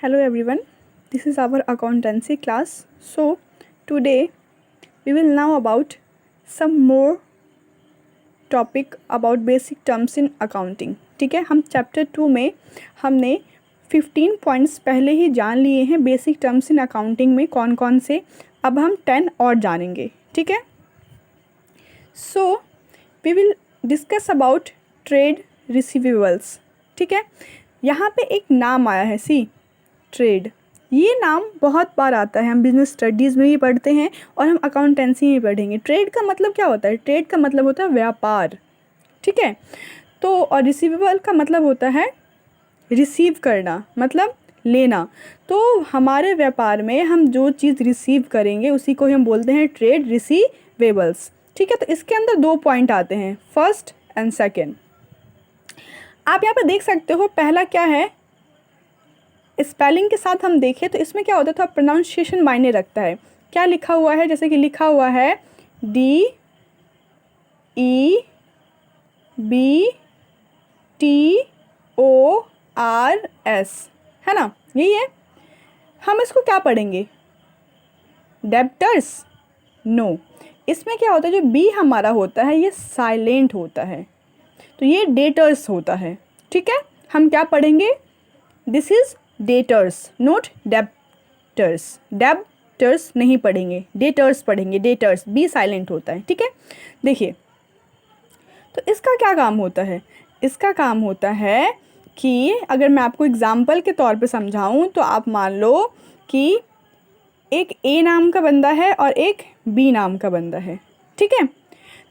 Hello everyone, this is our accountancy class. So today we will know about some more topic about basic terms in accounting. ठीक है, हम chapter 2 में हमने 15 points पहले ही जान लिए हैं बेसिक टर्म्स इन अकाउंटिंग में कौन कौन से. अब हम 10 और जानेंगे. ठीक है, so we will discuss about trade receivables. ठीक है, यहाँ पे एक नाम आया है, सी ट्रेड. ये नाम बहुत बार आता है, हम बिजनेस स्टडीज़ में भी पढ़ते हैं और हम अकाउंटेंसी में पढ़ेंगे. ट्रेड का मतलब क्या होता है? ट्रेड का मतलब होता है व्यापार. ठीक है, तो और रिसीवेबल का मतलब होता है रिसीव करना, मतलब लेना. तो हमारे व्यापार में हम जो चीज़ रिसीव करेंगे उसी को हम बोलते हैं ट्रेड रिसीवेबल्स. ठीक है, तो इसके अंदर 2 पॉइंट आते हैं, फर्स्ट एंड सेकेंड. आप यहाँ पे देख सकते हो, पहला क्या है, स्पेलिंग के साथ हम देखें तो इसमें क्या होता है, थोड़ा प्रोनाउंसिएशन मायने रखता है. क्या लिखा हुआ है? जैसे कि लिखा हुआ है DEBTORS, है ना, यही है. हम इसको क्या पढ़ेंगे? डेब्टर्स? नो, इसमें क्या होता है, जो बी हमारा होता है ये साइलेंट होता है, तो ये डेटर्स होता है. ठीक है, हम क्या पढ़ेंगे? This is debtors, note debtors. Debtors नहीं पढ़ेंगे, डेटर्स पढ़ेंगे. डेटर्स, बी साइलेंट होता है. ठीक है, देखिए, तो इसका क्या काम होता है? इसका काम होता है कि अगर मैं आपको एग्जाम्पल के तौर पे समझाऊं तो आप मान लो कि एक ए नाम का बंदा है और एक बी नाम का बंदा है. ठीक है,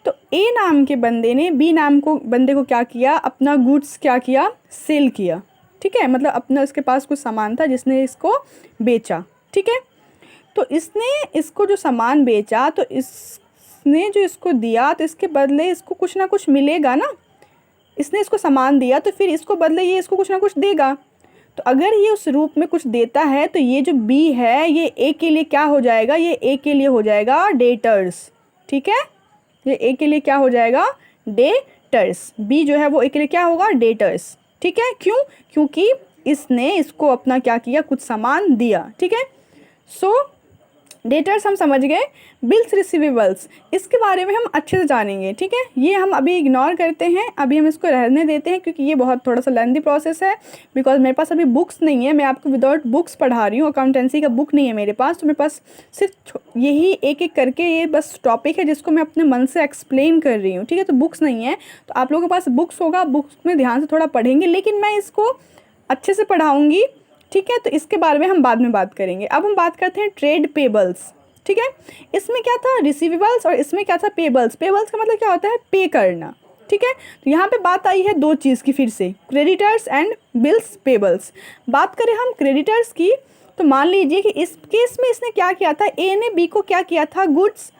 तो ए नाम के बंदे ने बी नाम को बंदे को क्या किया, अपना गुड्स क्या किया, सेल किया. ठीक है, मतलब अपना उसके पास कुछ सामान था जिसने इसको बेचा. ठीक है, तो इसने इसको जो सामान बेचा तो इसने जो इसको दिया तो इसके बदले इसको कुछ ना कुछ मिलेगा ना. इसने इसको सामान दिया तो फिर इसको बदले ये इसको कुछ ना कुछ देगा. तो अगर ये उस रूप में कुछ देता है तो ये जो बी है ये ए के लिए क्या हो जाएगा? ये ए के लिए हो जाएगा डेटर्स. ठीक है, ये ए के लिए क्या हो जाएगा? डेटर्स. बी जो है वो ए के लिए क्या होगा? डेटर्स. ठीक है, क्यों? क्योंकि इसने इसको अपना क्या किया, कुछ सामान दिया. ठीक है, सो डेटर्स हम समझ गए. बिल्स रिसीवेबल्स, इसके बारे में हम अच्छे से जानेंगे. ठीक है, ये हम अभी इग्नोर करते हैं, अभी हम इसको रहने देते हैं क्योंकि ये बहुत थोड़ा सा लेंथी प्रोसेस है. बिकॉज मेरे पास अभी बुक्स नहीं है, मैं आपको विदाउट बुक्स पढ़ा रही हूँ. अकाउंटेंसी का बुक नहीं है मेरे पास, तो मेरे पास सिर्फ यही एक एक करके ये बस टॉपिक है जिसको मैं अपने मन से एक्सप्लेन कर रही हूँ. ठीक है, तो बुक्स नहीं है, तो आप लोगों के पास बुक्स होगा, बुक्स में ध्यान से थोड़ा पढ़ेंगे, लेकिन मैं इसको अच्छे से पढ़ाऊँगी. ठीक है, तो इसके बारे में हम बाद में बात करेंगे. अब हम बात करते हैं ट्रेड पेबल्स. ठीक है, इसमें क्या था? रिसीवेबल्स, और इसमें क्या था? पेबल्स. पेबल्स का मतलब क्या होता है? पे करना. ठीक है, तो यहाँ पे बात आई है 2 चीज़ की फिर से, क्रेडिटर्स एंड बिल्स पेबल्स. बात करें हम क्रेडिटर्स की, तो मान लीजिए कि इस केस में इसने क्या किया था, ए ने बी को क्या किया था? गुड्स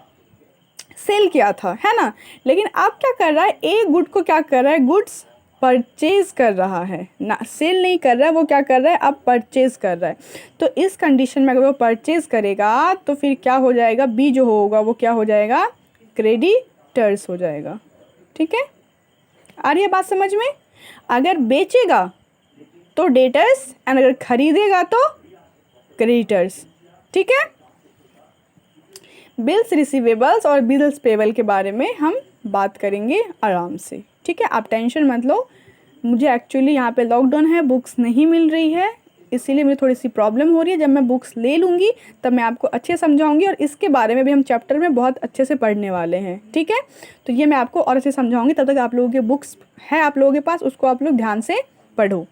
सेल किया था, है ना. लेकिन अब क्या कर रहा है? ए गुड को क्या कर रहा है? गुड्स परचेज़ कर रहा है ना, सेल नहीं कर रहा है. वो क्या कर रहा है? अब परचेज़ कर रहा है. तो इस कंडीशन में अगर वो परचेज़ करेगा तो फिर क्या हो जाएगा? बी जो होगा वो क्या हो जाएगा? क्रेडिटर्स हो जाएगा. ठीक है, आ रही है बात समझ में? अगर बेचेगा तो डेटर्स एंड अगर खरीदेगा तो क्रेडिटर्स. ठीक है, बिल्स रिसीवेबल्स और बिल्स पेबल के बारे में हम बात करेंगे आराम से. ठीक है, आप टेंशन मत लो. मुझे एक्चुअली यहाँ पे लॉकडाउन है, बुक्स नहीं मिल रही है, इसीलिए मुझे थोड़ी सी प्रॉब्लम हो रही है. जब मैं बुक्स ले लूँगी तब मैं आपको अच्छे समझाऊंगी, और इसके बारे में भी हम चैप्टर में बहुत अच्छे से पढ़ने वाले हैं. ठीक है, तो ये मैं आपको और अच्छे समझाऊंगी. तब तक आप लोगों के बुक्स है आप लोगों के पास, उसको आप लोग ध्यान से पढ़ो.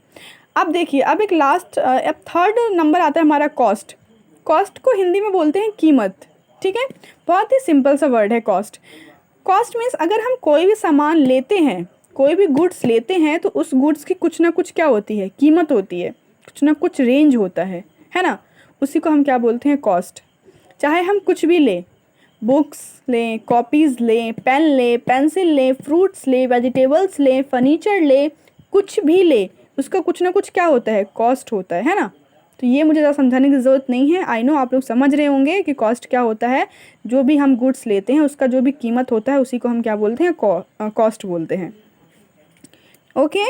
अब देखिए, अब एक लास्ट, अब 3rd नंबर आता है हमारा कॉस्ट. कॉस्ट को हिंदी में बोलते हैं कीमत. ठीक है, बहुत ही सिंपल सा वर्ड है कॉस्ट. कॉस्ट मीन्स अगर हम कोई भी सामान लेते हैं, कोई भी गुड्स लेते हैं, तो उस गुड्स की कुछ ना कुछ क्या होती है? कीमत होती है, कुछ ना कुछ रेंज होता है ना. उसी को हम क्या बोलते हैं? कॉस्ट. चाहे हम कुछ भी लें, बुक्स लें, कॉपीज़ लें, पेन लें, पेंसिल लें, फ्रूट्स लें, वेजिटेबल्स लें, फर्नीचर लें, कुछ भी लें, उसका कुछ ना कुछ क्या होता है? कॉस्ट होता है ना. तो ये मुझे ज़्यादा समझाने की ज़रूरत नहीं है. आई नो आप लोग समझ रहे होंगे कि कॉस्ट क्या होता है. जो भी हम गुड्स लेते हैं उसका जो भी कीमत होता है उसी को हम क्या बोलते हैं? कॉस्ट बोलते हैं. ओके.